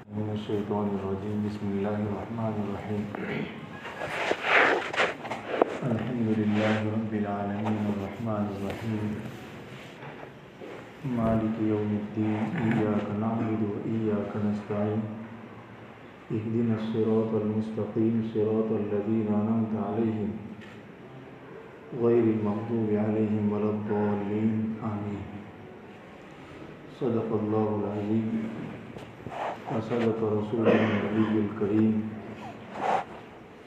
من الشیطان الرجیم بسم اللہ الرحمن الرحیم الحمد للہ رب العالمین الرحمن الرحیم مالک یوم الدین ایاک نعبد و ایاک نستعین اہدنا الصراط المستقیم صراط الذین انعمت علیہم غیر المغضوب علیہم ولا الضالین آمین صدق اللہ العظیم وصدق رسوله النبي الكريم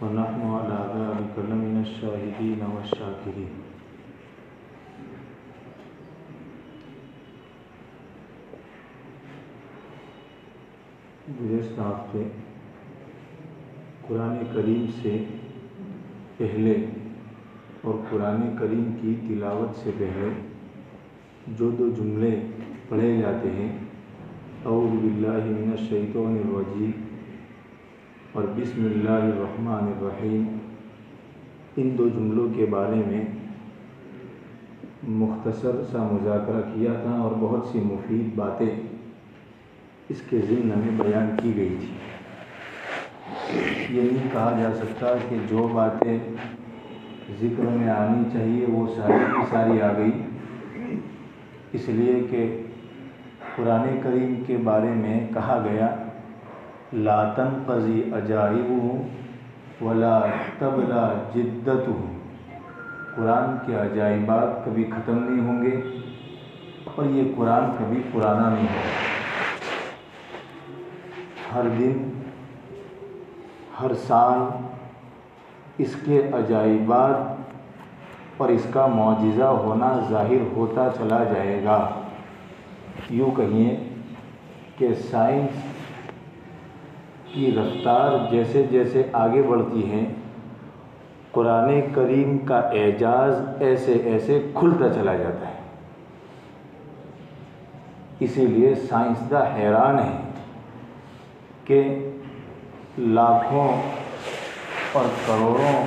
ونحن على ذلك لمن الشاهدين والشاكرين. گزشتہ ہفتے قرآن کریم سے پہلے اور قرآن کریم کی تلاوت سے پہلے جو دو جملے پڑھے جاتے ہیں اعوذ باللہ من الشیطان الرجیم اور بسم اللہ الرحمن الرحیم، ان دو جملوں کے بارے میں مختصر سا مذاکرہ کیا تھا اور بہت سی مفید باتیں اس کے ضمن میں بیان کی گئی تھی. یہ نہیں کہا جا سکتا کہ جو باتیں ذکر میں آنی چاہیے وہ ساری کی ساری آ گئی، اس لیے کہ قرآن کریم کے بارے میں کہا گیا لا تنقضی عجائبہ ولا تبلا جدتہ، قرآن کے عجائبات کبھی ختم نہیں ہوں گے اور یہ قرآن کبھی پرانا نہیں ہوگا. ہر دن ہر سال اس کے عجائبات اور اس کا معجزہ ہونا ظاہر ہوتا چلا جائے گا. یوں کہیے کہ سائنس کی رفتار جیسے جیسے آگے بڑھتی ہے قرآن کریم کا اعجاز ایسے ایسے کھلتا چلا جاتا ہے. اسی لیے سائنسداں حیران ہیں کہ لاکھوں اور کروڑوں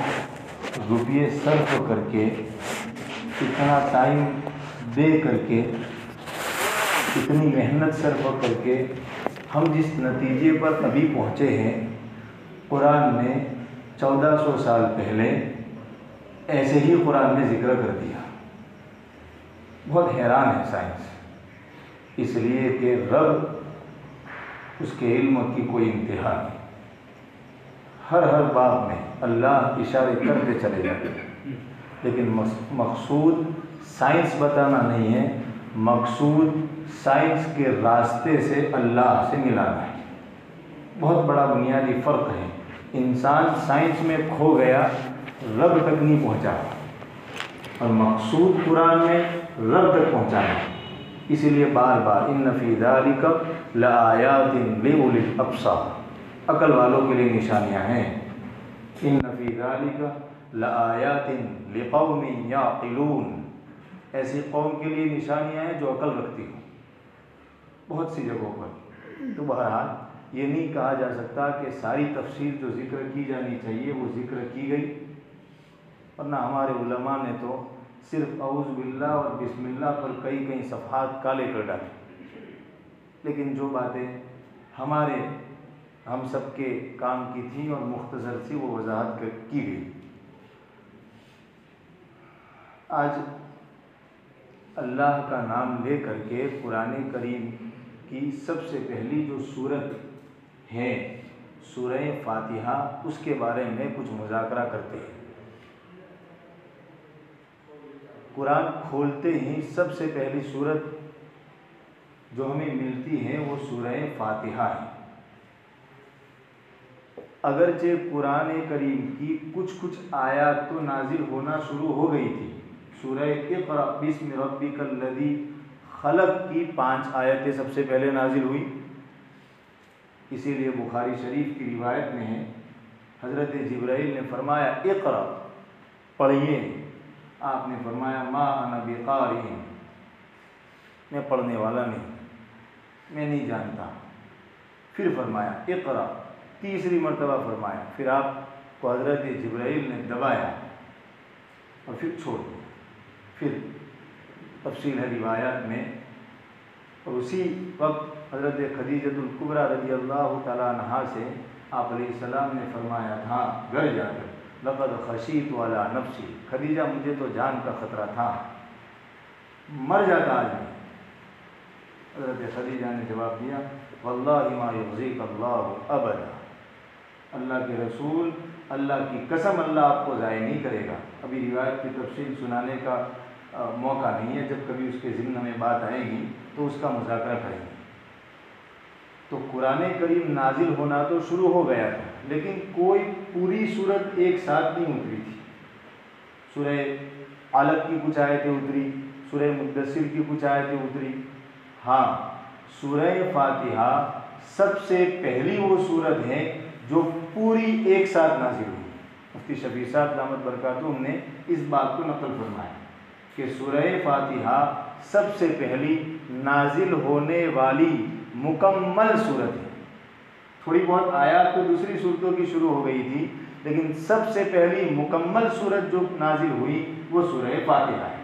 روپئے صرف کر کے اتنا ٹائم دے کر کے اتنی محنت صرف کر کے ہم جس نتیجے پر ابھی پہنچے ہیں قرآن نے 1400 سال پہلے ایسے ہی قرآن نے ذکر کر دیا. بہت حیران ہے سائنس، اس لیے کہ رب اس کے علم کی کوئی انتہا نہیں. ہر باب میں اللہ اشارے کرتے چلے جاتے ہیں، لیکن مقصود سائنس بتانا نہیں ہے، مقصود سائنس کے راستے سے اللہ سے ملانا ہے. بہت بڑا بنیادی فرق ہے. انسان سائنس میں کھو گیا، رب تک نہیں پہنچا، اور مقصود قرآن میں رب تک پہنچانا ہے. اسی لیے بار بار ان فی ذلک لآیات لأولی الابصار، عقل والوں کے لیے نشانیاں ہیں. ان فی ذلک لآیات لقوم یعقلون، ایسی قوم کے لیے نشانیاں ہیں جو عقل رکھتی ہیں بہت سی جگہوں پر. تو بہرحال یہ نہیں کہا جا سکتا کہ ساری تفسیر جو ذکر کی جانی چاہیے وہ ذکر کی گئی، ورنہ ہمارے علماء نے تو صرف اعوذ باللہ اور بسم اللہ پر کئی صفحات کالے کر ڈالے. لیکن جو باتیں ہم سب کے کام کی تھیں اور مختصر سی وہ وضاحت کی گئی. آج اللہ کا نام لے کر کے قرآن کریم کی سب سے پہلی جو سورت ہے سورہ فاتحہ، اس کے بارے میں کچھ مذاکرہ کرتے ہیں. قرآن کھولتے ہی سب سے پہلی سورت جو ہمیں ملتی ہے وہ سورہ فاتحہ ہے. اگرچہ قرآن کریم کی کچھ آیات تو نازل ہونا شروع ہو گئی تھی. سورہ اقرأ بسم ربک الذی خلق کی 5 آیتیں سب سے پہلے نازل ہوئی. اسی لیے بخاری شریف کی روایت میں ہے حضرت جبرائیل نے فرمایا اقرأ، پڑھیے. آپ نے فرمایا ما انا بقارئ، میں پڑھنے والا نہیں، میں نہیں جانتا. پھر فرمایا اقرأ، تیسری مرتبہ فرمایا. پھر آپ کو حضرت جبرائیل نے دبایا اور پھر چھوڑ دیا. پھر تفصیل ہے روایات میں، اور اسی وقت حضرت خدیجۃ الکبریٰ رضی اللہ تعالیٰ عنہا سے آپ علیہ السلام نے فرمایا تھا گھر جا کر، لقد خشیت علی نفسی، خدیجہ مجھے تو جان کا خطرہ تھا، مر جاتا آج میں۔ حضرت خدیجہ نے جواب دیا واللہ ما یخزیک اللہ ابدا، اللہ کے رسول، اللہ کی قسم اللہ آپ کو ضائع نہیں کرے گا۔ ابھی روایت کی تفصیل سنانے کا موقع نہیں ہے، جب کبھی اس کے ضمن میں بات آئے گی تو اس کا مذاکرہ کریں گے۔ تو قرآن کریم نازل ہونا تو شروع ہو گیا تھا، لیکن کوئی پوری صورت ایک ساتھ نہیں اتری تھی۔ سورہ علق کی کچھ آیتیں اتری، سورہ مدثر کی کچھ آیتیں اتری۔ ہاں، سورہ فاتحہ سب سے پہلی وہ صورت ہے جو پوری ایک ساتھ نازل ہوئی۔ مفتی شفیع صاحب دامت برکاتہم نے اس بات کو نقل فرمایا کہ سورہ فاتحہ سب سے پہلی نازل ہونے والی مکمل صورت ہے۔ تھوڑی بہت آیات تو دوسری صورتوں کی شروع ہو گئی تھی، لیکن سب سے پہلی مکمل صورت جو نازل ہوئی وہ سورہ فاتحہ ہے۔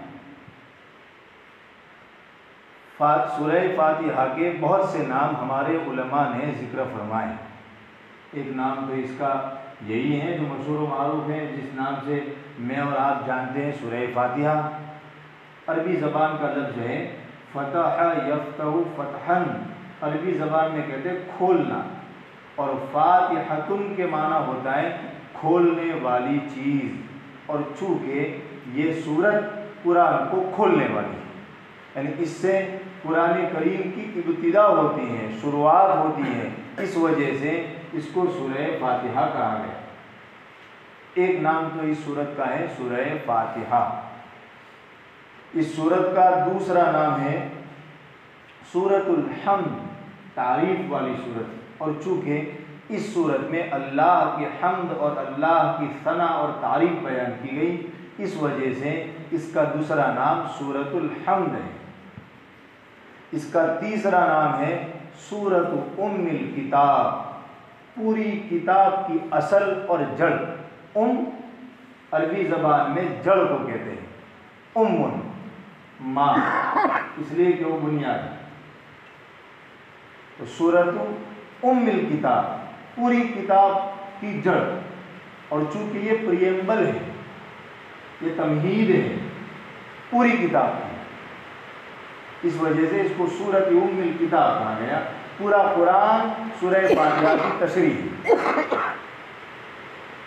سورہ فاتحہ کے بہت سے نام ہمارے علماء نے ذکر فرمائے۔ ایک نام تو اس کا یہی ہے جو مشہور و معروف ہے، جس نام سے میں اور آپ جانتے ہیں، سورہ فاتحہ۔ عربی زبان کا لفظ ہے فتح یفتح فتحن، عربی زبان میں کہتے ہیں کھولنا، اور فاتحتن کے معنی ہوتا ہے کھولنے والی چیز، اور چونکہ یہ سورت قرآن کو کھولنے والی ہے، یعنی اس سے قرآن کریم کی ابتدا ہوتی ہے، شروعات ہوتی ہے، اس وجہ سے اس کو سورہ فاتحہ کہا گیا۔ ایک نام تو اس سورت کا ہے سورہ فاتحہ۔ اس سورت کا دوسرا نام ہے سورۃ الحمد، تعریف والی سورت، اور چونکہ اس سورت میں اللہ کی حمد اور اللہ کی ثنا اور تعریف بیان کی گئی، اس وجہ سے اس کا دوسرا نام سورۃ الحمد ہے۔ اس کا تیسرا نام ہے سورۃ ام الکتاب، پوری کتاب کی اصل اور جڑ۔ ام عربی زبان میں جڑ کو کہتے ہیں، امن ماں، اس لیے کہ وہ بنیاد ہے۔ تو سورۃ ام الکتاب، پوری کتاب کی جڑ، اور چونکہ یہ پریمبل ہے، یہ تمہید ہے پوری کتاب کی، اس وجہ سے اس کو سورۃ ام الکتاب کہا گیا۔ پورا قرآن سورہ فاتحہ کی تشریح۔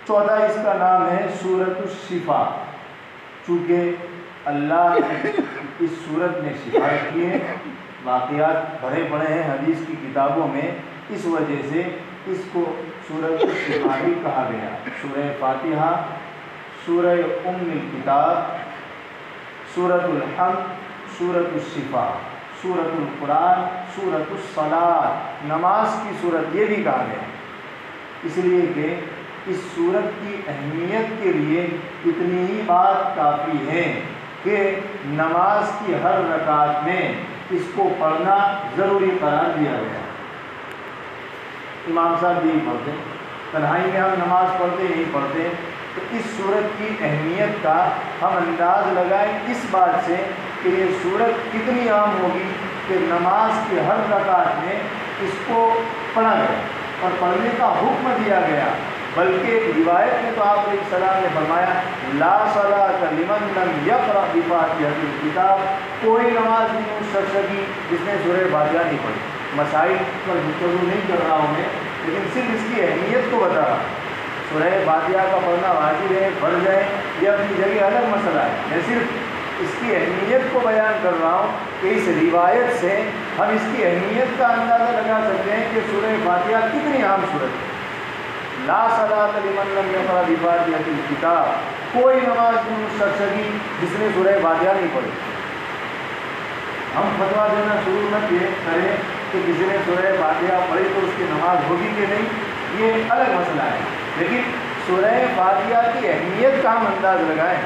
چوتھا اس کا نام ہے سورۃ الشفاء، چونکہ اللہ نے اس سورت میں شفا کی ہے، واقعات بڑے بڑے ہیں حدیث کی کتابوں میں، اس وجہ سے اس کو سورۃ الشفاء بھی کہا گیا۔ سورہ فاتحہ، سورہ ام الکتاب، سورۃ الحمد، سورۃ الشفاء، سورۃ القرآن، سورۃ الصلاۃ، نماز کی سورت یہ بھی کہا گیا، اس لیے کہ اس سورت کی اہمیت کے لیے اتنی ہی بات کافی ہے کہ نماز کی ہر رکعت میں اس کو پڑھنا ضروری قرار دیا گیا۔ امام صاحب بھی پڑھتے ہیں، تنہائی میں ہم نماز پڑھتے ہی پڑھتے، تو اس سورت کی اہمیت کا ہم انداز لگائیں اس بات سے کہ یہ سورت کتنی عام ہوگی کہ نماز کی ہر رکعت میں اس کو پڑھا گیا اور پڑھنے کا حکم دیا گیا۔ بلکہ ایک روایت میں تو آپ علیہ السلام نے فرمایا لا صلاۃ لمن لم یقرأ بفاتحۃ الکتاب، کوئی نماز نہیں اس شخص کی جس نے سورہ فاتحہ نہیں پڑھی۔ مسائل پر گفتگو نہیں کر رہا ہوں میں، لیکن صرف اس کی اہمیت کو بتا رہا ہوں۔ سورہ فاتحہ کا پڑھنا واجب ہے، پڑھ جائے، یہ اپنی جگہ الگ مسئلہ ہے، میں صرف اس کی اہمیت کو بیان کر رہا ہوں کہ اس روایت سے ہم اس کی اہمیت کا اندازہ لگا سکتے ہیں کہ سورہ فاتحہ کتنی عام صورت ہے۔ لا صلاۃ لمن لم یقرأ بفاتحۃ الکتاب، کوئی نماز نہیں اس شخص کی جس نے سورہ فاتحہ نہیں پڑھی۔ ہم فتویٰ دینا شروع نہ کریں کہ کسی نے سورہ فاتحہ پڑھی تو اس کی نماز ہوگی کہ نہیں، یہ الگ مسئلہ ہے، لیکن سورہ فاتحہ کی اہمیت کا ہم انداز لگائیں۔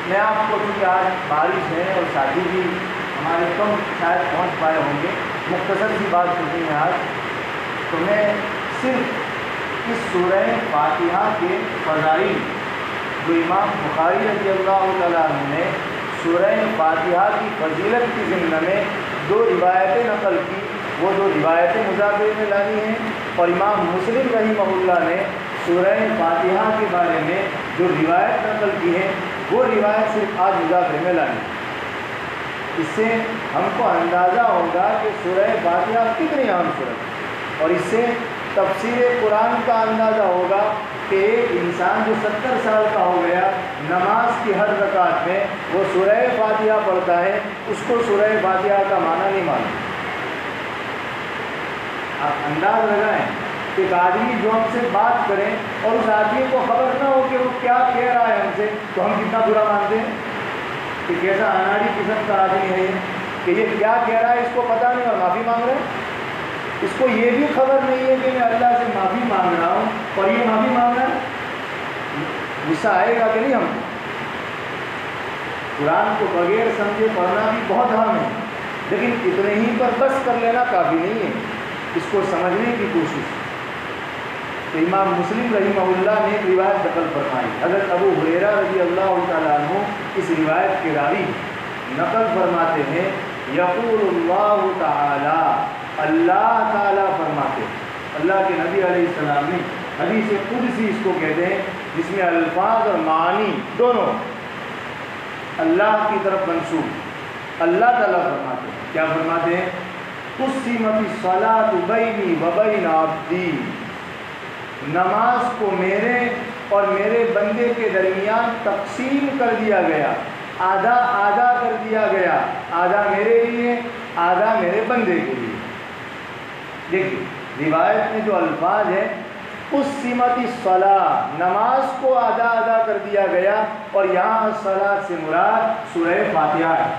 میں آپ کو، چونکہ آج بارش ہے اور ساتھی بھی ہمارے کم شاید پہنچ پائے ہوں گے، مختصر سی بات کرنی ہے آج، تو میں صرف اس سورہ فاتحہ کے فضائل جو امام بخاری رضی اللہ تعالیٰ عنہ نے سورہ فاتحہ کی فضیلت کی ضمن میں 2 روایتیں نقل کی، وہ 2 روایتیں مضافے میں لانی ہیں، اور امام مسلم رحمہ اللہ نے سورہ فاتحہ کے بارے میں جو روایت نقل کی ہے وہ روایت صرف آج مضافے میں لانی ہے۔ اس سے ہم کو اندازہ ہوگا کہ سورہ فاتحہ کتنی اہم سورت ہے، اور اس سے تفسیر قرآن کا اندازہ ہوگا کہ ایک انسان جو 70 سال کا ہو گیا نماز کی ہر رکعت میں وہ سورہ فاتحہ پڑھتا ہے، اس کو سورہ فاتحہ کا معنی نہیں معلوم۔ آپ انداز لگائیں کہ ایک آدمی جو ہم سے بات کریں اور اس آدمی کو خبر نہ ہو کہ وہ کیا کہہ رہا ہے ہم سے، تو ہم کتنا برا مانتے ہیں کہ کیسا اناڑی قسم کا آدمی ہے یہ، کہ یہ کیا کہہ رہا ہے اس کو پتہ نہیں اور معافی مانگ رہا ہے۔ اس کو یہ بھی خبر نہیں ہے کہ میں اللہ سے معافی مانگ رہا ہوں اور یہ معافی مانگ رہا ہے، غصہ آئے گا کہ نہیں ہم کو؟ قرآن کو بغیر سمجھے پڑھنا بھی بہت اہم ہے، لیکن اتنے ہی پر بس کر لینا کافی نہیں ہے، اس کو سمجھنے کی کوشش۔ تو امام مسلم رحمہ اللہ نے ایک روایت نقل فرمائی، حضرت ابو ہریرہ رضی اللہ تعالیٰ عنہ اس روایت کے راوی نقل فرماتے ہیں، یقول اللہ تعالی، اللہ تعالیٰ فرماتے ہیں، اللہ کے نبی علیہ السلام نے حدیث قدسی اس کو کہتے ہیں، جس میں الفاظ اور معنی دونوں اللہ کی طرف منسوب۔ اللہ تعالیٰ فرماتے ہیں، کیا فرماتے ہیں؟ قسمت الصلاۃ بینی و بین عبدی، نماز کو میرے اور میرے بندے کے درمیان تقسیم کر دیا گیا، آدھا آدھا کر دیا گیا، آدھا میرے لیے آدھا میرے بندے کے لیے۔ دیکھیے روایت میں جو الفاظ ہے، قسمت الصلاۃ، نماز کو آدھا آدھا کر دیا گیا، اور یہاں الصلاۃ سے مراد سورہ فاتحہ ہے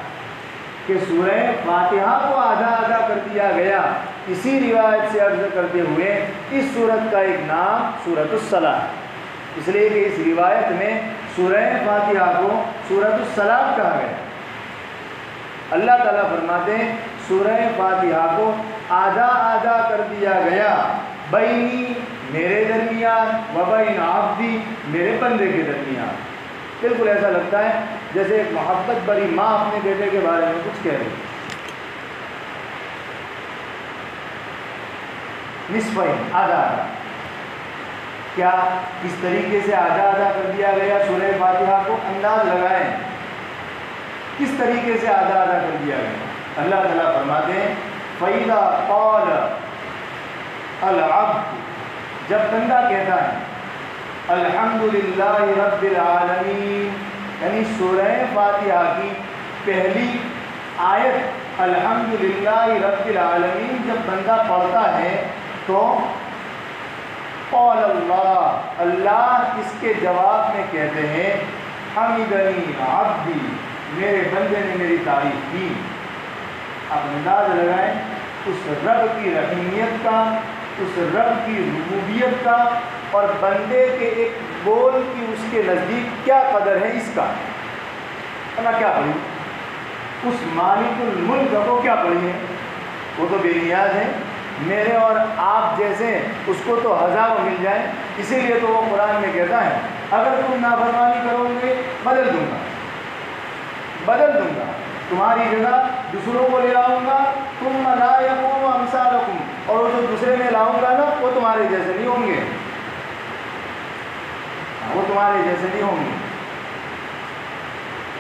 کہ سورہ فاتحہ کو آدھا آدھا کر دیا گیا۔ اسی روایت سے عرض کرتے ہوئے اس سورت کا ایک نام سورۃ الصلاۃ، اس لیے کہ اس روایت میں سورہ فاتحہ کو سورۃ الصلاۃ کہا گیا۔ اللہ تعالیٰ فرماتے ہیں سورہ فاتحہ کو آدھا آدھا کر دیا گیا، بینی میرے درمیان، و بین عبدی میرے بندے کے درمیان۔ بالکل ایسا لگتا ہے جیسے ایک محبت بری ماں اپنے بیٹے کے بارے میں کچھ کہہ رہی ہے۔ نصفین، آدھا آدھا، کیا کس طریقے سے آدھا آدھا کر دیا گیا سورہ فاتحہ کو؟ انداز لگائیں کس طریقے سے آدھا آدھا کر دیا گیا۔ اللہ تعالیٰ فرماتے ہیں فَإِذَا قَالَ الْعَبْدُ، جب بندہ کہتا ہے الحمدللہ رب العالمین، یعنی سورہ فاتحہ کی پہلی آیت الحمدللہ رب العالمین جب بندہ پڑھتا ہے تو قال اللہ، اللہ اس کے جواب میں کہتے ہیں حمدنی عبدی، میرے بندے نے میری تعریف کی۔ آپ انداز لگائیں اس رب کی رحیمیت کا، اس رب کی ربوبیت کا، اور بندے کے ایک بول کی اس کے نزدیک کیا قدر ہے اس کا۔ اللہ کیا پڑھی؟ اس مالک الملک کو کیا پڑھی ہے؟ وہ تو بے نیاز ہے، میرے اور آپ جیسے اس کو تو ہزاروں مل جائیں، اسی لیے تو وہ قرآن میں کہتا ہے اگر تم نافرمانی کرو گے بدل دوں گا، بدل دوں گا، تمہاری جگہ دوسروں کو لے آؤں گا، تم لا یکونوا امثالکم، اور وہ جو دوسرے میں لاؤں گا نا وہ تمہارے جیسے نہیں ہوں گے، وہ تمہارے جیسے نہیں ہوں گے۔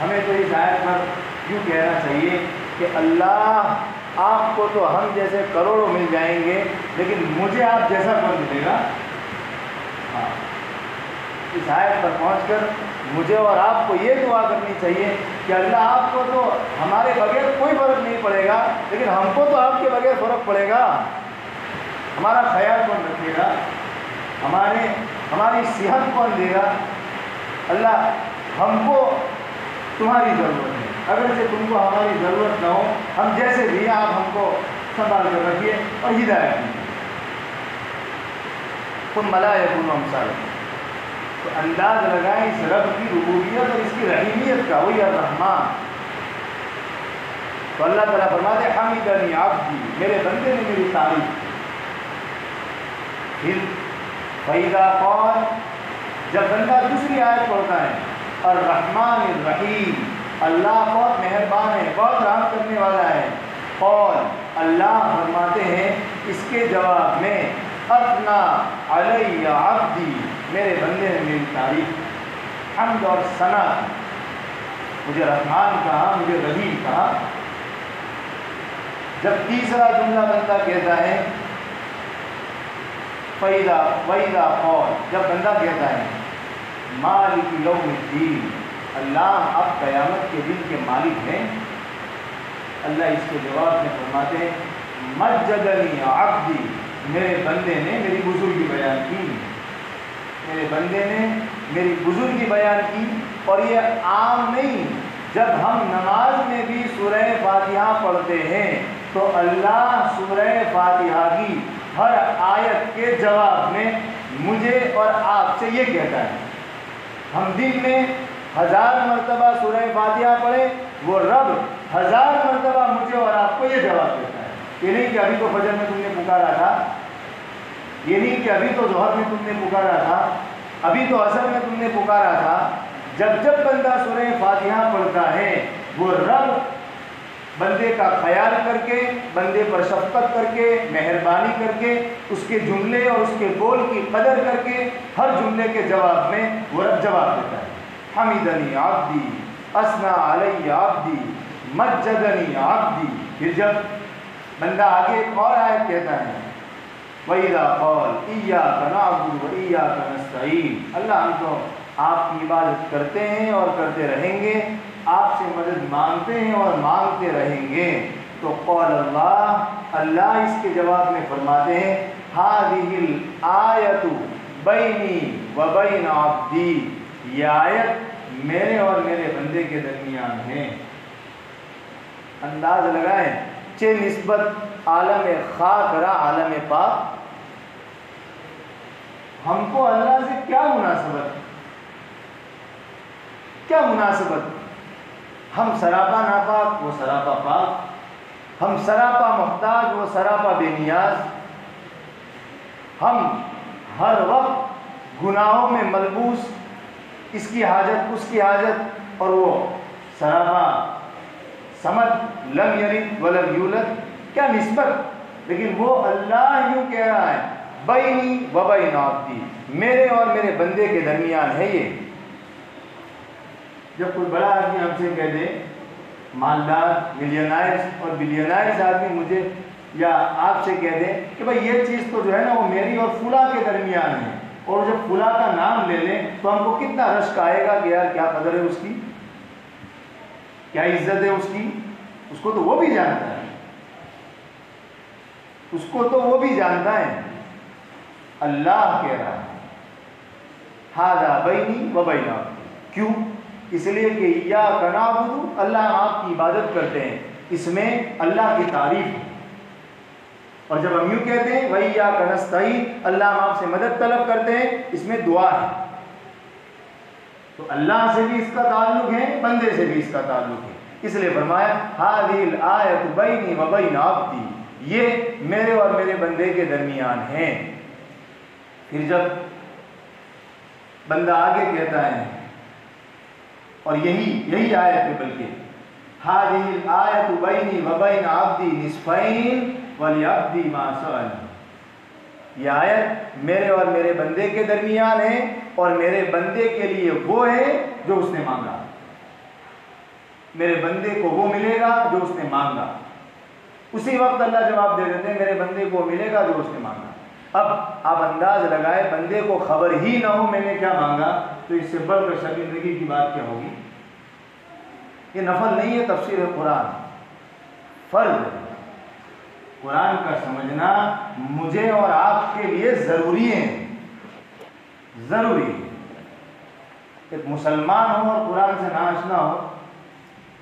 ہمیں تو اس آیت پر یوں کہنا چاہیے کہ اللہ آپ کو تو ہم جیسے کروڑوں مل جائیں گے، لیکن مجھے آپ جیسا کون ملے گا؟ ہاں، اس آیت پر پہنچ کر مجھے اور آپ کو یہ دعا کرنی چاہیے کہ اللہ آپ کو تو ہمارے بغیر کوئی فرق نہیں پڑے گا، لیکن ہم کو تو آپ کے بغیر فرق پڑے گا۔ ہمارا خیال کون رکھے گا؟ ہماری صحت کون دے گا؟ اللہ ہم کو تمہاری ضرورت ہے، اگر سے تم کو ہماری ضرورت نہ ہو، ہم جیسے بھی آپ ہم کو سنبھال کر رکھیے اور ہدایت دیجیے۔ ثم لا یکونوا امثالکم، تو انداز لگائیں اس رب کی ربوبیت اور اس کی رحیمیت کا، وہی الرحمن۔ تو اللہ تعالیٰ فرماتے ہیں حمدنی عبدی، میرے بندے نے میری تعریف کی۔ پھر فَإِذَا قَالَ، جب بندہ دوسری آیت پڑھتا ہے الرحمن الرحیم، اللہ بہت مہربان ہے، بہت رحم کرنے والا ہے۔ قال اللہ فرماتے ہیں اس کے جواب میں اثنا علی عبدی، میرے بندے نے میری تعریف، حمد اور ثنا، مجھے رحمان کہا، مجھے رحیم کہا۔ جب تیسرا جملہ بندہ کہتا ہے وَإِذَا قَالَ، جب بندہ کہتا ہے مالک یوم الدین، اللہ اب قیامت کے دن کے مالک ہیں، اللہ اس کے جواب میں فرماتے ہیں مجدنی عبدی، میرے بندے نے میری بزرگی بیان کی، میرے بندے نے میری بزرگی بیان کی۔ اور یہ عام نہیں، جب ہم نماز میں بھی سورہ فاتحہ پڑھتے ہیں تو اللہ سورہ فاتحہ کی ہر آیت کے جواب میں مجھے اور آپ سے یہ کہتا ہے۔ ہم دن میں 1000 مرتبہ سورہ فاتحہ پڑھیں، وہ رب 1000 مرتبہ مجھے اور آپ کو یہ جواب دیتا ہے۔ یہ نہیں کہ ابھی تو فجر میں تم نے پکارا تھا، یہ نہیں کہ ابھی تو ظہر میں تم نے پکارا تھا، ابھی تو عصر میں تم نے پکارا تھا۔ جب جب بندہ سورہ فاتحہ پڑھتا ہے، وہ رب بندے کا خیال کر کے، بندے پر شفقت کر کے، مہربانی کر کے، اس کے جملے اور اس کے بول کی قدر کر کے ہر جملے کے جواب میں وہ رب جواب دیتا ہے۔ حمیدنی عبدی، اثنا علی عبدی، مجدنی عبدی۔ پھر جب بندہ آگے ایک اور آیت کہتا ہے وَإِذَا قَالَ إِيَّاكَ نَعْبُدُ وَإِيَّاكَ نَسْتَعِينُ، اللہ ہم تو آپ کی عبادت کرتے ہیں اور کرتے رہیں گے، آپ سے مدد مانگتے ہیں اور مانگتے رہیں گے۔ تو قول اللہ اس کے جواب میں فرماتے ہیں هَذِهِ الْآيَةُ بَيْنِي وَبَيْنَ عَبْدِي، یہ آیت میرے اور میرے بندے کے درمیان ہے۔ انداز لگائیں، چہ نسبت عالم خاک را عالم پاک، ہم کو اللہ سے کیا مناسبت، کیا مناسبت؟ ہم سراپا ناپاک، وہ سراپا پاک، ہم سراپا محتاج، وہ سراپا بے نیاز، ہم ہر وقت گناہوں میں ملبوس، اس کی حاجت اس کی حاجت، اور وہ سراپا سمد، لم یلد ولم یولد، کیا نسبت؟ لیکن وہ اللہ یوں کہہ رہا ہے بینی و بین عبدی، میرے اور میرے بندے کے درمیان ہے یہ۔ جب کوئی بڑا آدمی ہم سے کہہ دے، مالدار ملینائرز اور بلینائرز آدمی مجھے یا آپ سے کہہ دے کہ بھائی یہ چیز تو جو ہے نا وہ میری اور فلاں کے درمیان ہے، اور جب فلاں کا نام لے لیں تو ہم کو کتنا رشک آئے گا کہ یار کیا قدر ہے اس کی، کیا عزت ہے اس کی، اس کو تو وہ بھی جانتا ہے، اس کو تو وہ بھی جانتا ہے۔ اللہ کہہ رہا ہے ھذا بینی و بین عبدی، کیوں؟ اس لیے کہ ایاک نعبد، اللہ آپ کی عبادت کرتے ہیں، اس میں اللہ کی تعریف ہے۔ اور جب ہم یوں کہتے ہیں وَإِيَّاكَ نَسْتَعِينُ، اللہ ہم آپ سے مدد طلب کرتے ہیں، اس میں دعا ہے۔ تو اللہ سے بھی اس کا تعلق ہے، بندے سے بھی اس کا تعلق ہے، اس لیے فرمایا هَذِهِ الْآيَةُ بَيْنِي وَبَيْنَ عَبْدِي، یہ میرے اور میرے بندے کے درمیان ہیں۔ پھر جب بندہ آگے کہتا ہے، اور یہی آیت ہے، بلکہ هَذِهِ الْآيَةُ بَيْنِي وَبَيْنَ عَبْدِي نِصْفَيْنِ وَلِعَبْدِي مَا سَأَلَ، یہ آیت میرے اور میرے بندے کے درمیان ہے، اور میرے بندے کے لیے وہ ہے جو اس نے مانگا، میرے بندے کو وہ ملے گا جو اس نے مانگا۔ اسی وقت اللہ جواب دے دیتے ہیں میرے بندے کو ملے گا جو اس نے مانگا۔ اب آپ انداز لگائے، بندے کو خبر ہی نہ ہو میں نے کیا مانگا، تو اس سے بڑھ کر شرمندگی کی بات کیا ہوگی؟ یہ نفل نہیں ہے، تفسیر قرآن فرض ہے۔ قرآن کا سمجھنا مجھے اور آپ کے لیے ضروری ہے، ضروری ہے۔ ایک مسلمان ہو اور قرآن سے ناآشنا ہو،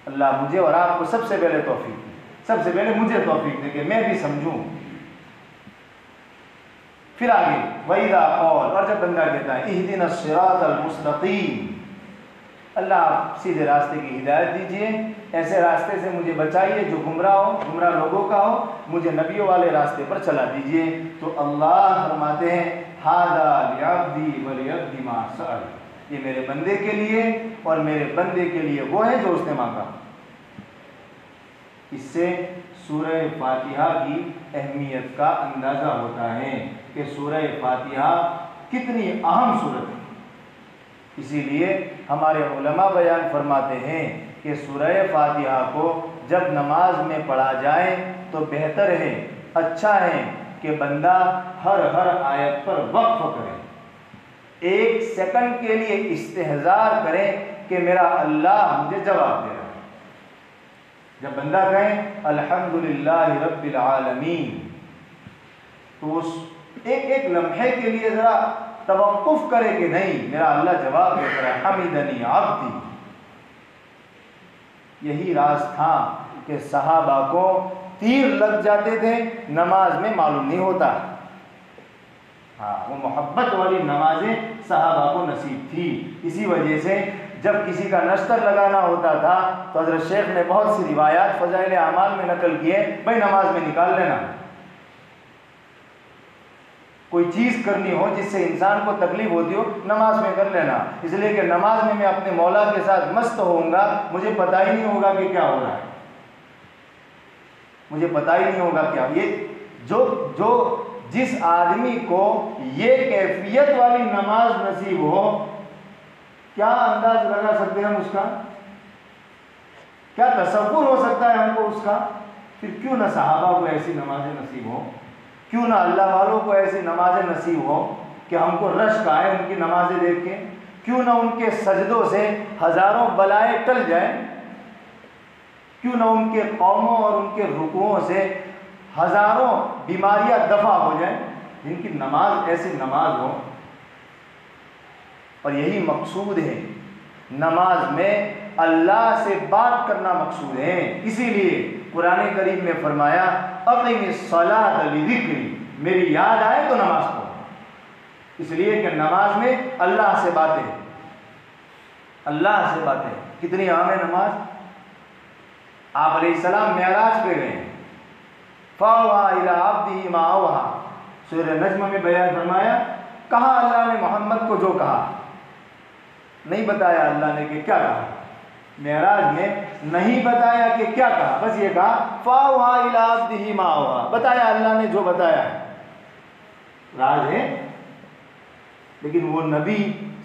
اللہ مجھے اور آپ کو سب سے پہلے توفیق دے، سب سے پہلے مجھے توفیق دے کہ میں بھی سمجھوں۔ پھر آگے وَإِذَا قَالَ، اور جب بندہ کہتا ہے اهْدِنَا الصِّرَاطَ الْمُسْتَقِيمَ، اللہ آپ سیدھے راستے کی ہدایت دیجئے، ایسے راستے سے مجھے بچائیے جو گمراہ لوگوں کا ہو، مجھے نبیوں والے راستے پر چلا دیجئے۔ تو اللہ فرماتے ہیں ھذا لعبدی ولعبدی ما سأل، یہ میرے بندے کے لیے اور میرے بندے کے لیے وہ ہے جو اس نے مانگا۔ اس سے سورہ فاتحہ کی اہمیت کا اندازہ ہوتا ہے کہ سورہ فاتحہ کتنی اہم سورت ہے۔ اسی لیے ہمارے علماء بیان فرماتے ہیں کہ سورہ فاتحہ کو جب نماز میں پڑھا جائے تو بہتر ہے، اچھا ہے کہ بندہ ہر آیت پر وقف کرے، 1 سیکنڈ کے لیے استحضار کرے کہ میرا اللہ مجھے جواب دے رہا ہے۔ جب بندہ کہے الحمدللہ رب العالمین تو اس ایک لمحے کے لیے ذرا توقف کرے کہ نہیں، میرا اللہ جواب دے رہا ہے، حمیدنی عبدی۔ یہی راز تھا کہ صحابہ کو تیر لگ جاتے تھے، نماز میں معلوم نہیں ہوتا۔ ہاں، وہ محبت والی نمازیں صحابہ کو نصیب تھی۔ اسی وجہ سے جب کسی کا نشتر لگانا ہوتا تھا تو حضرت شیخ نے بہت سی روایات فضائل اعمال میں نقل کیے، بھائی نماز میں نکال لینا، کوئی چیز کرنی ہو جس سے انسان کو تکلیف ہوتی ہو نماز میں کر لینا، اس لیے کہ نماز میں اپنے مولا کے ساتھ مست ہوں گا، مجھے پتہ ہی نہیں ہوگا کہ کیا ہو رہا ہے، مجھے پتہ ہی نہیں ہوگا کیا۔ یہ جو جس آدمی کو یہ کیفیت والی نماز نصیب ہو، کیا انداز لگا سکتے ہیں ہم اس کا، کیا تصور ہو سکتا ہے ہم کو اس کا۔ پھر کیوں نہ صحابہ کو ایسی نمازیں نصیب ہو، کیوں نہ اللہ والوں کو ایسی نمازیں نصیب ہو کہ ہم کو رشک آئے ان کی نمازیں دیکھ کے، کیوں نہ ان کے سجدوں سے ہزاروں بلائیں ٹل جائیں، کیوں نہ ان کے قوموں اور ان کے رکوعوں سے ہزاروں بیماریاں دفع ہو جائیں، جن کی نماز ایسی نماز ہو۔ اور یہی مقصود ہے، نماز میں اللہ سے بات کرنا مقصود ہے۔ اسی لیے قرآن کریم میں فرمایا اقیم الصلاۃ لذکری، میری یاد آئے تو نماز پڑھو، اس لیے کہ نماز میں اللہ سے باتیں، اللہ سے باتیں۔ کتنی اہم ہے نماز۔ آپ علیہ السلام معراج پہ گئے، فَأَوْحَىٰ إِلَىٰ عَبْدِهِ مَا أَوْحَىٰ، سورہ نجم میں بیان فرمایا، کہا اللہ نے محمد کو جو کہا، نہیں بتایا اللہ نے کہ کیا کہا، معراج میں نہیں بتایا کہ کیا کہا، بس یہ کہا فَأَوْحَىٰ إِلَىٰ عَبْدِهِ مَا أَوْحَىٰ، بتایا اللہ نے جو بتایا ہے، راز ہے۔ لیکن وہ نبی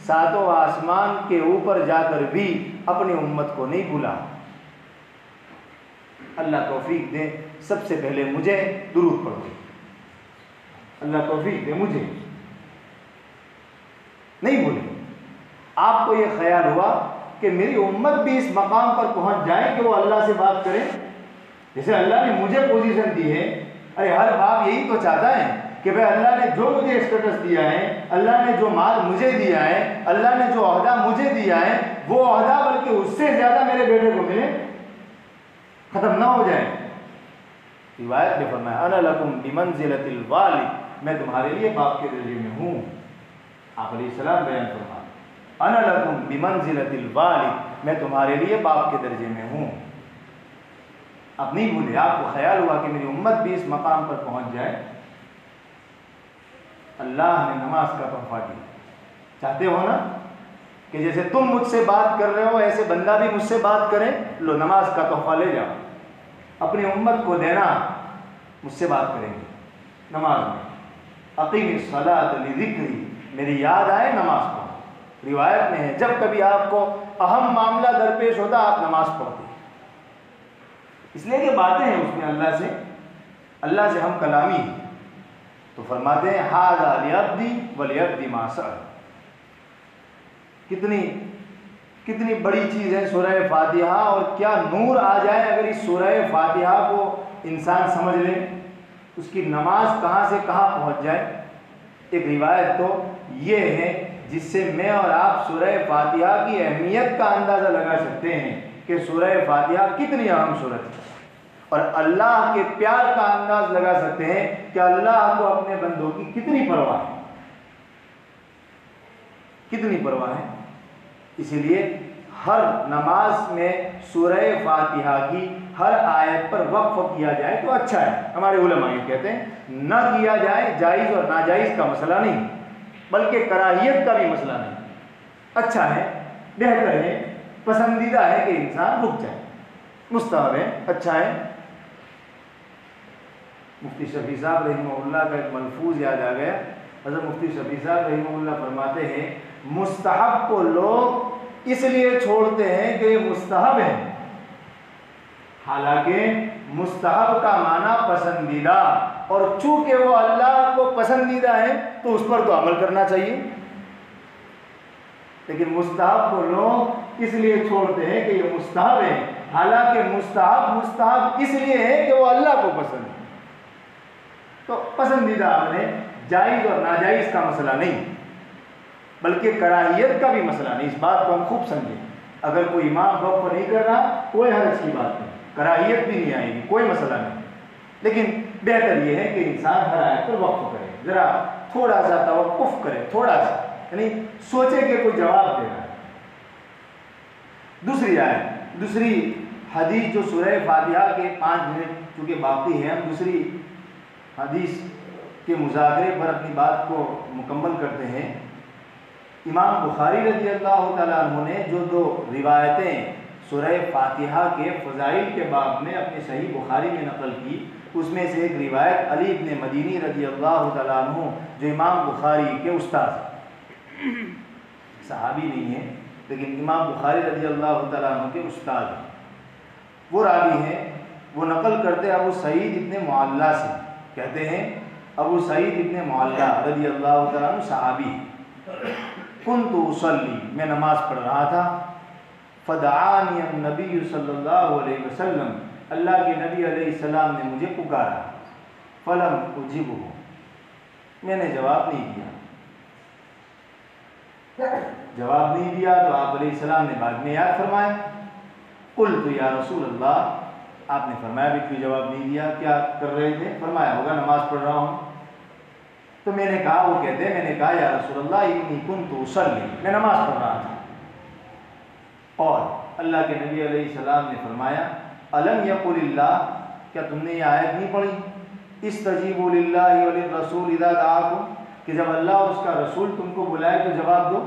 ساتوں آسمان کے اوپر جا کر بھی اپنی امت کو نہیں بھولا۔ اللہ توفیق دے، سب سے پہلے مجھے درود پڑھو، اللہ توفیق دے، مجھے نہیں بھولے۔ آپ کو یہ خیال ہوا کہ میری امت بھی اس مقام پر پہنچ جائے کہ وہ اللہ سے بات کرے، جیسے اللہ نے مجھے پوزیشن دی ہے۔ ارے ہر باپ یہی تو چاہتا ہے کہ بھائی اللہ نے جو مجھے اسٹیٹس دیا ہے، اللہ نے جو مال مجھے دیا ہے، اللہ نے جو عہدہ مجھے دیا ہے، وہ عہدہ بلکہ اس سے زیادہ میرے بیٹے کو ملے، ختم نہ ہو جائے۔ روایت میں فرمایا انا لکم بمنزلۃ الوالد، میں تمہارے لیے باپ کے درجے میں ہوں۔ آپ علیہ السلام بیان فرمایا انا لکم بمنزلۃ الوالد، میں تمہارے لیے باپ کے درجے میں ہوں۔ اب نہیں بھولے، آپ کو خیال ہوا کہ میری امت بھی اس مقام پر پہنچ جائے۔ اللہ نے نماز کا تحفہ دیا۔ چاہتے ہو نا کہ جیسے تم مجھ سے بات کر رہے ہو ایسے بندہ بھی مجھ سے بات کرے، لو نماز کا تحفہ لے جاؤ، اپنی امت کو دینا، مجھ سے بات کریں گے نماز میں۔ اقیم الصلاۃ لذکری، میری یاد آئے نماز پڑھو۔ روایت میں ہے جب کبھی آپ کو اہم معاملہ درپیش ہوتا آپ نماز پڑھتے، اس لیے کہ باتیں ہیں اس میں اللہ سے ہم کلامی ہیں۔ تو فرماتے ہیں ھذا لعبدی ولعبدی ما سأل، کتنی بڑی چیز ہے سورہ فاتحہ، اور کیا نور آ جائے اگر اس سورہ فاتحہ کو انسان سمجھ لے، اس کی نماز کہاں سے کہاں پہنچ جائے۔ ایک روایت تو یہ ہے جس سے میں اور آپ سورہ فاتحہ کی اہمیت کا اندازہ لگا سکتے ہیں کہ سورہ فاتحہ کتنی اہم سورت ہے، اور اللہ کے پیار کا انداز لگا سکتے ہیں کہ اللہ کو اپنے بندوں کی کتنی پرواہ ہے، کتنی پرواہ ہے۔ اسی لیے ہر نماز میں سورہ فاتحہ کی ہر آیت پر وقف کیا جائے تو اچھا ہے۔ ہمارے علماء یہ کہتے ہیں نہ کیا جائے جائز اور ناجائز کا مسئلہ نہیں، بلکہ کراہیت کا بھی مسئلہ نہیں، اچھا ہے، بہتر ہے، پسندیدہ ہے کہ انسان رک جائے، مستحب ہے، اچھا ہے۔ مفتی شفیع صاحب رحمہ اللہ کا ایک ملفوظ یاد آ گیا۔ حضرت مفتی شفیع صاحب رحمہ اللہ فرماتے ہیں مستحب کو لوگ اس لیے چھوڑتے ہیں کہ یہ مستحب ہے، حالانکہ مستحب کا معنی پسندیدہ، اور چونکہ وہ اللہ کو پسندیدہ ہے تو اس پر تو عمل کرنا چاہیے۔ لیکن مستحب کو لوگ اس لیے چھوڑتے ہیں کہ یہ مستحب ہے، حالانکہ مستحب اس لیے ہے کہ وہ اللہ کو پسند ہے۔ تو پسندیدہ عمل ہے، جائز اور ناجائز کا مسئلہ نہیں، بلکہ کراہیت کا بھی مسئلہ نہیں۔ اس بات کو ہم خوب سمجھیں، اگر کوئی امام وقف نہیں کر رہا کوئی حرج کی بات نہیں، کراہیت بھی نہیں آئے گی، کوئی مسئلہ نہیں، لیکن بہتر یہ ہے کہ انسان ہر آیت پر وقف کرے، ذرا تھوڑا سا توقف کرے، تھوڑا سا، یعنی سوچے کہ کوئی جواب دے رہا ہے۔ دوسری حدیث جو سورہ فاتحہ کے 5 منٹ چونکہ باقی ہے، ہم دوسری حدیث کے مذاکرے پر اپنی بات کو مکمل کرتے ہیں۔ امام بخاری رضی اللہ تعالیٰ عنہ نے جو 2 روایتیں سورہ فاتحہ کے فضائل کے باب میں اپنے صحیح بخاری میں نقل کی، اس میں سے ایک روایت علی بن مدینی رضی اللہ تعالیٰ عنہ جو امام بخاری کے استاد، صحابی نہیں ہے لیکن امام بخاری رضی اللہ تعالیٰ عنہ کے استاد ہیں، وہ راوی ہیں، وہ نقل کرتے ابو سعید ابن معلہ سے، کہتے ہیں ابو سعید ابن معلہ رضی اللہ تعالیٰ عنہ صحابی، کنت اصلی، میں نماز پڑھ رہا تھا، فدعانی النبی صلی اللہ علیہ وسلم، اللہ کے نبی علیہ السلام نے مجھے پکارا، فلم اجبہ، میں نے جواب نہیں دیا تو آپ علیہ السلام نے بعد میں یاد فرمایا، قلت یا رسول اللہ، آپ نے فرمایا بھی کیوں جواب نہیں دیا، کیا کر رہے تھے؟ فرمایا ہوگا نماز پڑھ رہا ہوں۔ تو میں نے کہا، وہ کہتے ہیں میں نے کہا یا رسول اللہ انی کنت اصلی، میں نماز پڑھ رہا تھا، اور اللہ کے نبی علیہ السلام نے فرمایا الم یقل اللہ، کیا تم نے یہ آیت نہیں پڑھی استجیبوا للہ وللرسول اذا دعاکم، کہ جب اللہ اور اس کا رسول تم کو بلائے تو جواب دو۔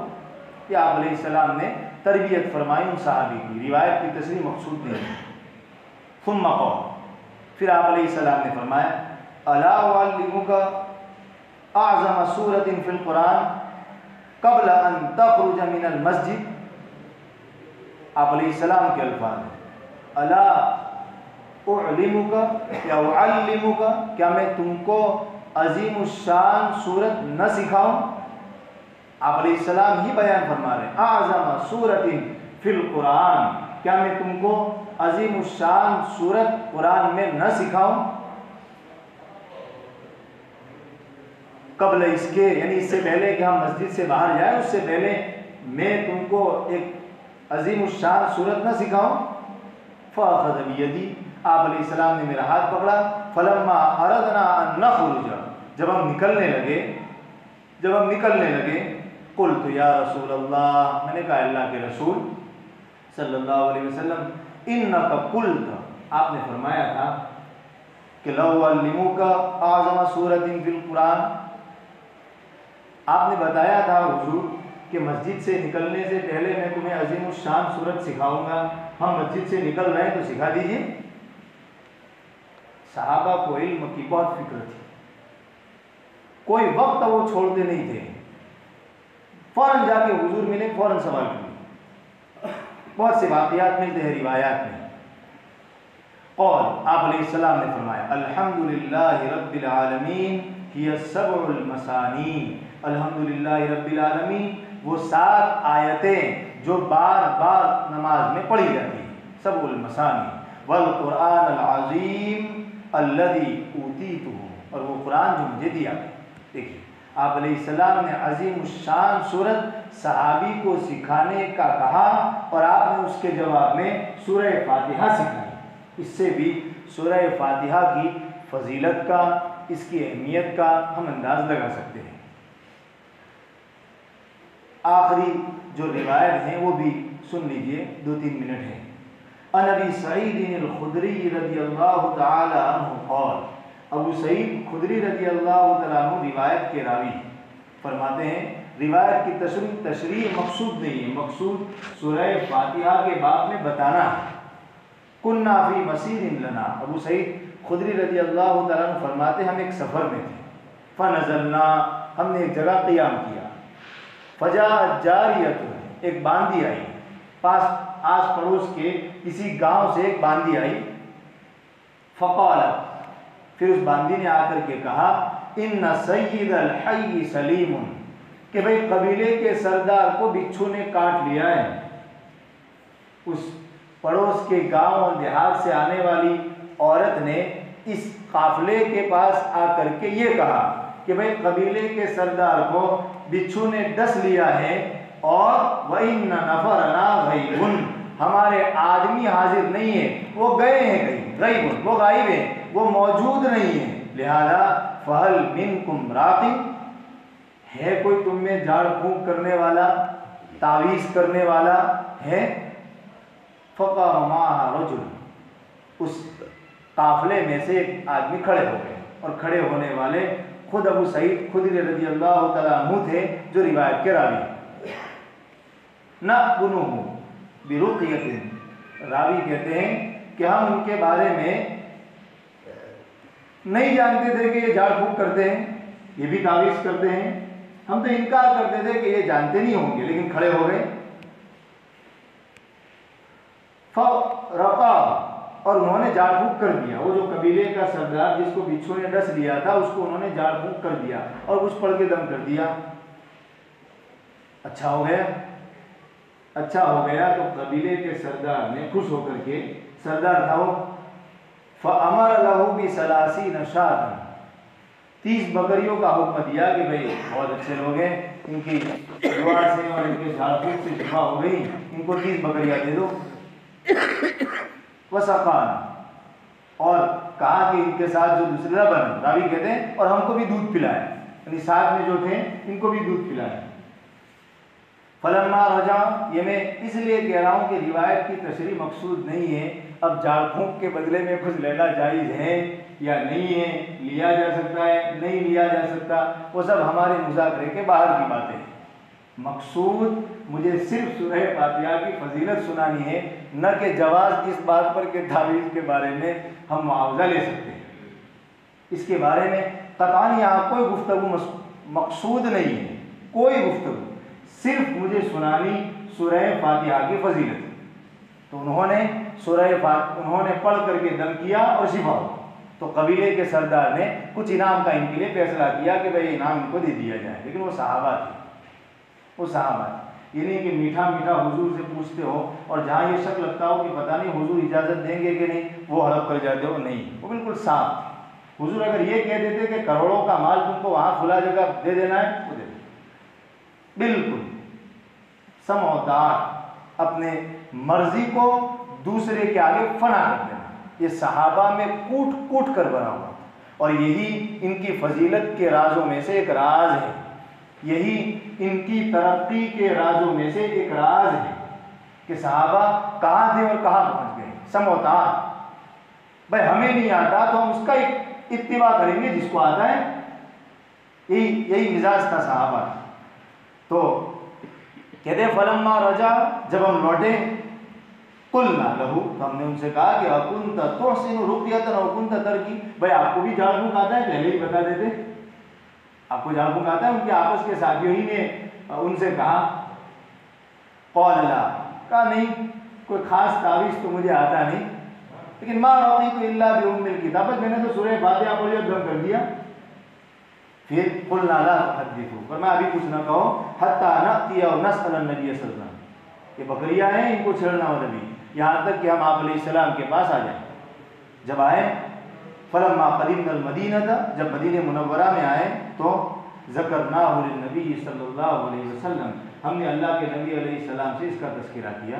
یہ آپ علیہ السلام نے تربیت فرمائی ان صحابی کی، روایت کی تصریح مقصود نہیں ہے۔ ثم قال، پھر آپ علیہ السلام نے فرمایا الا اعلمک اعظم سورۃ فی القرآن قبل ان تخرج من المسجد، آپ علیہ السلام کے الفاظ ہیں الا اعلمک یا اعلمک، کیا میں تم کو عظیم الشان سورت نہ سکھاؤں؟ آپ علیہ السلام ہی بیان فرما رہے ہیں اعظم سورۃ فی القرآن، کیا میں تم کو عظیم الشان سورت قرآن میں نہ سکھاؤں؟ قبل اس کے، یعنی اس سے پہلے کہ ہم مسجد سے باہر جائیں، اس سے پہلے میں تم کو ایک عظیم الشان سورت نہ سکھاؤں؟ فاخذ بیدی، آپ علیہ السلام نے میرا ہاتھ پکڑا، فلما اردنا ان نخرج، جب ہم نکلنے لگے قلت یا رسول اللہ، میں نے کہا اللہ کے رسول صلی اللہ علیہ وسلم انک قلت، آپ نے فرمایا تھا کہ لو علمک اعظم سورۃ فی القرآن، آپ نے بتایا تھا حضور کہ مسجد سے نکلنے سے پہلے میں تمہیں عظیم الشان سورت سکھاؤں گا، ہم مسجد سے نکل رہے ہیں تو سکھا دیجیے۔ صحابہ کو علم کی بہت فکر تھی، کوئی وقت وہ چھوڑتے نہیں تھے، فوراً جا کے حضور ملے، فوراً سوال کیے، بہت سے واقعات ملتے ہیں روایات میں۔ اور آپ علیہ السلام نے فرمایا الحمدللہ رب العالمین ہی السبع المثانی، الحمدللہ رب العالمین وہ 7 آیتیں جو بار بار نماز میں پڑھی جاتی ہیں، سبع المثانی، والقرآن العظیم الذی اوتیتہ، اور وہ قرآن جو مجھے دیا۔ دیکھیے آپ علیہ السلام نے عظیم الشان سورت صحابی کو سکھانے کا کہا، اور آپ نے اس کے جواب میں سورہ فاتحہ سکھائی۔ اس سے بھی سورہ فاتحہ کی فضیلت کا، اس کی اہمیت کا ہم انداز لگا سکتے ہیں۔ آخری جو روایت ہیں وہ بھی سن لیجئے، 2-3 منٹ ہیں۔ عن ابی سعید الخدری رضی اللہ تعالی عنہ قال، ابو سعید خدری رضی اللہ تعالیٰ عنہ روایت کے راوی فرماتے ہیں روایت کی تشریح مقصود نہیں ہے، مقصود سورہ فاتحہ کے باب میں بتانا ہے۔ کننا فی مسیر لنا، ابو سعید خدری رضی اللہ تعالیٰ عنہ فرماتے ہم ایک سفر میں تھے، فنزلنا، ہم نے ایک جگہ قیام کیا، فجاءت جاریۃ، ایک باندی آئی، آس پڑوس کے کسی گاؤں سے ایک باندی آئی، فقالت، پھر اس باندی نے آ کر کے کہا، ان سید الحی سلیم، کہ بھئی قبیلے کے سردار کو بچھو نے کاٹ لیا ہے۔ اس پڑوس کے گاؤں اور دیہات سے آنے والی عورت نے اس قافلے کے پاس آ کر کے یہ کہا کہ بھئی قبیلے کے سردار کو بچھو نے ڈس لیا ہے، اور وَإِنَّ نَفَرَنَا غَيْبٌ، ہمارے آدمی حاضر نہیں ہیں، وہ گئے ہیں کہیں، غیب، وہ غائب ہیں، وہ موجود نہیں ہیں، لہذا فَهَلْ مِنْكُمْ رَاقٍ، ہے کوئی تم میں جھاڑ پھونک کرنے والا، تعویذ کرنے والا ہے؟ فَقَامَ مَعَهَا رَجُلٌ، اس قافلے میں سے ایک آدمی کھڑے ہو گئے، اور کھڑے ہونے والے خود ابو سعید خدری رضی اللہ تعالیٰ عنہ تھے جو روایت کے راوی۔ نَأْبُنُهُ بِرُقْيَةٍ، راوی کہتے ہیں کہ ہم ان کے بارے میں نہیں جانتے تھے کہ یہ جھاڑ پھونک کرتے ہیں، یہ بھی تعویذ کرتے ہیں، ہم تو انکار کرتے تھے کہ یہ جانتے نہیں ہوں گے، لیکن کھڑے ہو گئے۔ فَرَقَاهُ، اور انہوں نے جھاڑ پھونک کر دیا، وہ جو قبیلے کا سردار جس کو بچھو نے ڈس لیا تھا اس کو انہوں نے جھاڑ پھونک کر دیا اور کچھ پڑھ کے دم کر دیا۔ اچھا ہو گیا، اچھا ہو گیا تو قبیلے کے سردار نے خوش ہو کر کے، سردار تھا وہ، فَأَمَرَ لَهُ بِثَلَاثِينَ شَاةً، 30 بکریوں کا حکم دیا کہ بھئی بہت اچھے لوگ ہیں، ان کی دعا سے اور ان کے جھاڑ پھونک سے شفا ہو گئی، ان کو 30 بکریاں دے دو۔ وسقان، اور کہا کہ ان کے ساتھ جو دوسرے ربن، راوی کہتے ہیں، اور ہم کو بھی دودھ پلائے، یعنی ساتھ میں جو تھے ان کو بھی دودھ پلائے۔ فلما رجع، یہ میں اس لیے کہہ رہا ہوں کہ روایت کی تشریح مقصود نہیں ہے، اب جھاڑ پھونک کے بدلے میں کچھ لینا جائز ہے یا نہیں ہے، لیا جا سکتا ہے نہیں لیا جا سکتا، وہ سب ہمارے مذاکرے کے باہر کی باتیں ہیں۔ مقصود مجھے صرف سورہ فاتحہ کی فضیلت سنانی ہے، نہ کہ جواز اس بات پر کہ تعویذ کے بارے میں ہم معاوضہ لے سکتے ہیں، اس کے بارے میں قطعاً یہاں کوئی گفتگو مقصود نہیں ہے، کوئی گفتگو، صرف مجھے سنانی سورہ فاتحہ کی فضیلت۔ تو انہوں نے پڑھ کر کے دم کیا اور شفا ہو، تو قبیلے کے سردار نے کچھ انعام کا ان کے لیے فیصلہ کیا کہ بھئی انعام ان کو دے دیا جائے، لیکن وہ صحابہ تھے، وہ صحابہ تھے، یہ نہیں کہ میٹھا میٹھا حضور سے پوچھتے ہو اور جہاں یہ شک لگتا ہو کہ پتہ نہیں حضور اجازت دیں گے کہ نہیں وہ ہڑپ کر جاتے ہو، نہیں، وہ بالکل صاف تھے۔ حضور اگر یہ کہہ دیتے کہ کروڑوں کا مال تم کو وہاں کھلا جگہ دے دینا ہے، وہ دے دیتے، بالکل سمع و طاعت، اپنے مرضی کو دوسرے کے آگے فنا کر دینا، یہ صحابہ میں کوٹ کوٹ کر بنا ہوا، اور یہی ان کی فضیلت کے رازوں میں سے ایک راز ہے، یہی ان کی ترقی کے رازوں میں سے ایک راز ہے کہ صحابہ کہاں تھے اور کہاں پہنچ گئے۔ سمع و طاعت، بھائی ہمیں نہیں آتا تو ہم اس کا اتباع کریں گے، جس کو آتا ہے، یہی مزاج تھا صحابہ۔ تو کہتے ہیں فلما رجع، جب ہم لوٹے، قلنا لہو، تو ہم نے ان سے کہا کہ اکنت تحسن رقیۃ او کنت ترکی، بھائی آپ کو بھی جھاڑ پھونک آتا ہے، پہلے ہی بتا دیتے، آپ کو جھاڑ پھونک آتا ہے؟ ان کے آپس کے ساتھیوں ہی نے ان سے کہا، قال لا، کہا نہیں، کوئی خاص تعویذ تو مجھے آتا نہیں، لیکن ما رقیت الا بام الکتاب، بس میں نے تو سورہ فاتحہ پڑھی اور دم کر دیا۔ پھر قلنا لا تحدثوا، فرمایا ابھی کچھ نہ کہو، حتی نأتی اور نسأل النبی صلی اللہ علیہ وسلم، یہ بکریاں ہیں ان کو چھیڑنا مت ابھی، یہاں تک کہ ہم آپ علیہ السلام کے پاس آ جائیں۔ جب آئے، فلما قدمنا المدینہ، جب مدینہ منورہ میں آئے تو ذکرناہ للنبی صلی اللہ علیہ وسلم، ہم نے اللہ کے نبی علیہ السلام سے اس کا تذکرہ کیا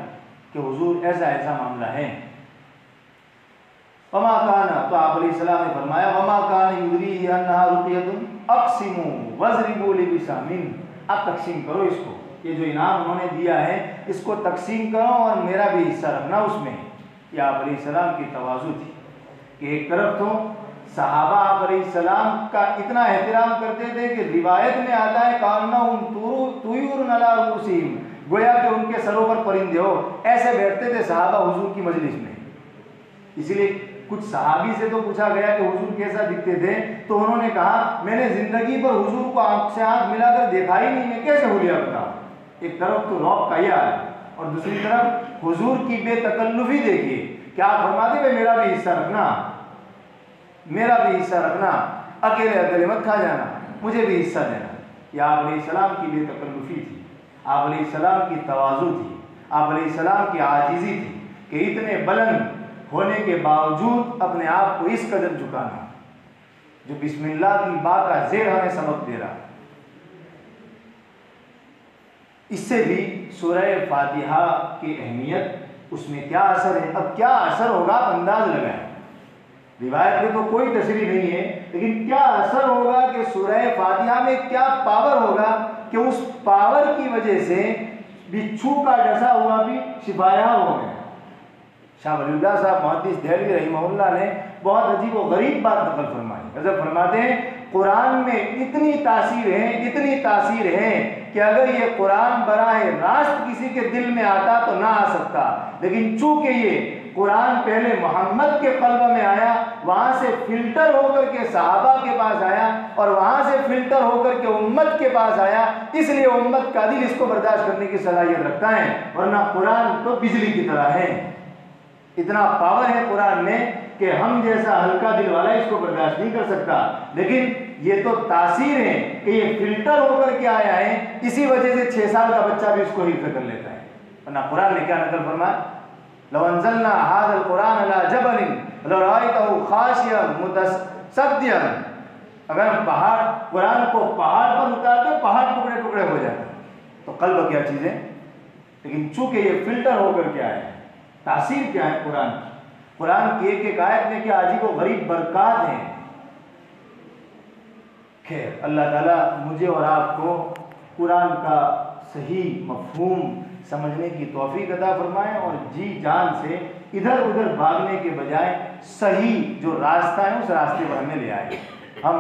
کہ حضور ایسا ایسا معاملہ ہے۔ وما کان، تو آپ علیہ السلام نے فرمایا، وما کان یدریہ انہا رقیۃ اقسموا واضربوا لبسام، اب تقسیم کرو اس کو، یہ جو انعام انہوں نے دیا ہے اس کو تقسیم کرو اور میرا بھی حصہ رکھنا اس میں۔ یہ آپ علیہ السلام کی تواضع تھی کہ ایک طرف تو صحابہ آپ علیہ السلام کا اتنا احترام کرتے تھے کہ روایت میں آتا ہے کانہم طور طیور علی رؤوسہم، گویا کہ ان کے سروں پر پرندے ہو. ایسے بیٹھتے تھے صحابہ حضور کی مجلس میں. اسی لیے کچھ صحابی سے تو پوچھا گیا کہ حضور کیسا دکھتے تھے، تو انہوں نے کہا میں نے زندگی پر حضور کو آنکھ سے آنکھ ملا کر دیکھا ہی نہیں، میں کیسے حلیہ بتاؤں. ایک طرف تو رعب کا یہ حال ہے اور دوسری طرف حضور کی بے تکلفی دیکھیے. کیا فرماتے ہیں میرا بھی حصہ رکھنا، میرا بھی حصہ رکھنا، اکیلے اکیلے مت کھا جانا، مجھے بھی حصہ دینا. یہ آپ علیہ السلام کی بے تکلفی تھی، آپ علیہ السلام کی تواضع تھی، آپ علیہ السلام کی عاجزی تھی کہ اتنے بلند ہونے کے باوجود اپنے آپ کو اس قدر جھکانا، جو بسم اللہ کی با کا زیر ہمیں سبق دے رہا. اس سے بھی سورہ فاتحہ کی اہمیت، اس میں کیا اثر ہے. اب کیا اثر ہوگا آپ انداز لگائیں. روایت میں تو کوئی تشریح نہیں ہے، لیکن کیا اثر ہوگا کہ سورہ فاتحہ میں کیا پاور ہوگا کہ اس پاور کی وجہ سے بچھو کا ڈسا ہوا بھی شفایاب ہو گیا. شاہ ولی اللہ صاحب محدث دہلوی رحمہ اللہ نے بہت عجیب و غریب بات نقل فرمائی. حضرت فرماتے ہیں قرآن میں اتنی تاثیر ہے، اتنی تاثیر ہے کہ اگر یہ قرآن براہ راست کسی کے دل میں آتا تو نہ آ سکتا، لیکن چونکہ یہ قرآن پہلے محمد کے قلب میں آیا، وہاں سے فلٹر ہو کر کے صحابہ کے پاس آیا اور وہاں سے فلٹر ہو کر کے امت کے پاس آیا، اس لیے امت کا دل اس کو برداشت کرنے کی صلاحیت رکھتا ہے. ورنہ قرآن تو بجلی کی طرح ہے. اتنا پاور ہے قرآن میں کہ ہم جیسا ہلکا دل والا اس کو برداشت نہیں کر سکتا. لیکن یہ تو تاثیر ہے کہ یہ فلٹر ہو کر کے آیا ہے، اسی وجہ سے 6 سال کا بچہ بھی اس کو حفظ کر لیتا ہے. ورنہ قرآن نے کیا نقل فرمایا، لو انزلنا هذا القرآن على جبل لرأيته خاشعا متصدعا. اگر ہم قرآن کو پہاڑ پر اتارتے پہاڑ ٹکڑے ٹکڑے ہو جاتے. تو قلب کیا چیز ہے، لیکن چونکہ یہ فلٹر ہو کر کے آئے. تاثیر کیا ہے قرآن کی، قرآن کی ایک ایک آیت میں کیا عجیب و غریب برکات ہیں. خیر، اللہ تعالیٰ مجھے اور آپ کو قرآن کا صحیح مفہوم سمجھنے کی توفیق عطا فرمائے اور جی جان سے ادھر ادھر بھاگنے کے بجائے صحیح جو راستہ ہے اس راستے پر ہمیں لے آئے. ہم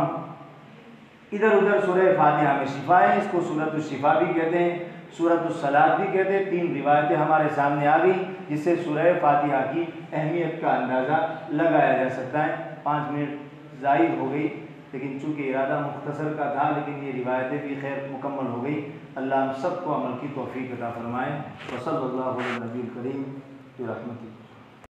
ادھر ادھر سورہ فاتحہ میں شفا ہے، اس کو سورۃ الشفا بھی کہتے ہیں، سورۃ الصلاۃ بھی کہتے ہیں. 3 روایتیں ہمارے سامنے آ گئی جس سے سورہ فاتحہ کی اہمیت کا اندازہ لگایا جا سکتا ہے. 5 منٹ زائد ہو گئی، لیکن چونکہ ارادہ مختصر کا تھا، لیکن یہ روایتیں بھی خیر مکمل ہو گئی. اللہ ہم سب کو عمل کی توفیق عطا فرمائے. وصلی اللہ علیہ نبی الکریم برحمتہ.